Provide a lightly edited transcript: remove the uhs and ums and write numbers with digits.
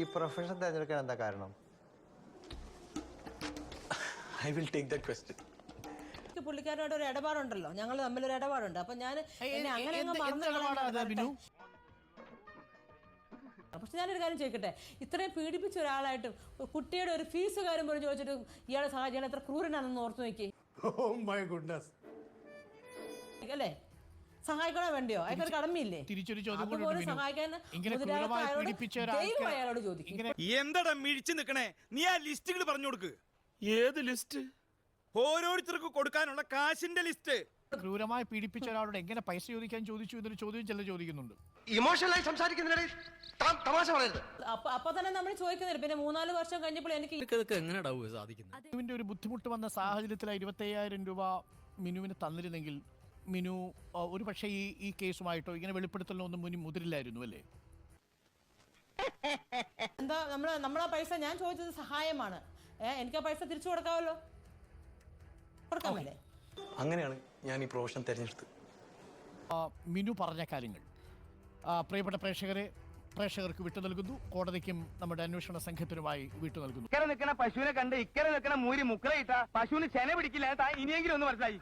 ഈ പ്രൊഫഷൻ തിരഞ്ഞെടുക്കാൻ എന്താ കാരണം? I will take that question. പുള്ളിക്കാരോട് ഒരു ഇടപാടുണ്ടല്ലോ, ഞങ്ങൾ തമ്മിലൊരു ഇടപാടുണ്ട്. അപ്പൊ ഞാൻ പക്ഷെ ഞാനൊരു കാര്യം ചോദിക്കട്ടെ, ഇത്രയും പീഡിപ്പിച്ച ഒരാളായിട്ട് കുട്ടിയുടെ ഒരു ഫീസ് കാര്യം പോലും ചോദിച്ചിട്ട് ഇയാളെ സഹായിക്കാൻ എത്ര ക്രൂരനാണെന്ന് ഓർത്തു നോക്കി. അല്ലേ, സഹായിക്കണോ വേണ്ടിയോ? അയാൾക്കൊരു കടമയില്ലേ? അതുപോലെ സഹായിക്കാൻ ദൈവം അയാളോട് ചോദിക്കും. എന്താടാ മിഴിച്ചു നിക്കണേ? നീ ആ ലിസ്റ്റുകൾ പറഞ്ഞു കൊടുക്ക്. ഏത് ലിസ്റ്റ്? ഓരോരുത്തർക്ക് കൊടുക്കാനുള്ള കാശിന്റെ ലിസ്റ്റ്. ക്രൂരമായി പീഡിപ്പിച്ച ഒരാളോട് എങ്ങനെ പൈസ ചോദിക്കാൻ ചോദിച്ചു എന്നൊരു ചോദ്യം ചില ചോദിക്കുന്നുണ്ട്. ഇമോഷണലായി സംസാരിക്കുന്നതിനിടയിൽ തമാശ പറയരുത്. അപ്പൊ തന്നെ നമ്മൾ ചോദിക്കുന്നില്ല. പിന്നെ 3-4 വർഷം കഴിഞ്ഞപ്പോൾ എനിക്ക് എങ്ങനെയാ സാധിക്കുന്നത്? മിനുവിന്റെ ഒരു ബുദ്ധിമുട്ട് വന്ന സാഹചര്യത്തിൽ 25,000 രൂപ മിനുവിന് തന്നിരുന്നെങ്കിൽ മിനു ഒരു പക്ഷേ ഈ കേസുമായിട്ടോ ഇങ്ങനെ വെളിപ്പെടുത്തലോ ഒന്നും മുന്നിൽ മുതിരില്ലായിരുന്നു അല്ലേ? എന്താ നമ്മളാ പൈസ, ഞാൻ ചോദിച്ചത് സഹായമാണ്. എനിക്ക് ആ പൈസ തിരിച്ചു കൊടുക്കാമല്ലോ, കൊടുക്കാമല്ലേ? അങ്ങനെയാണ് ഞാൻ ഈ പ്രൊഫഷൻ തിരഞ്ഞെടുത്തത്. മിനു പറഞ്ഞ കാര്യങ്ങൾ പ്രിയപ്പെട്ട പ്രേക്ഷകർക്ക് വിട്ടു നൽകുന്നു. കോടതിക്കും നമ്മുടെ അന്വേഷണ സംഘത്തിനുമായി വിട്ടു നൽകുന്നു. ഇക്കരെ നിൽക്കണ പശുവിനെ കണ്ട് ഇക്കരെ നിൽക്കണ മൂരി മുക്കറയിട്ട പശുവിന് ചെന പിടിക്കില്ല. ഇനിയെങ്കിലും ഒന്ന് മനസ്സിലായി.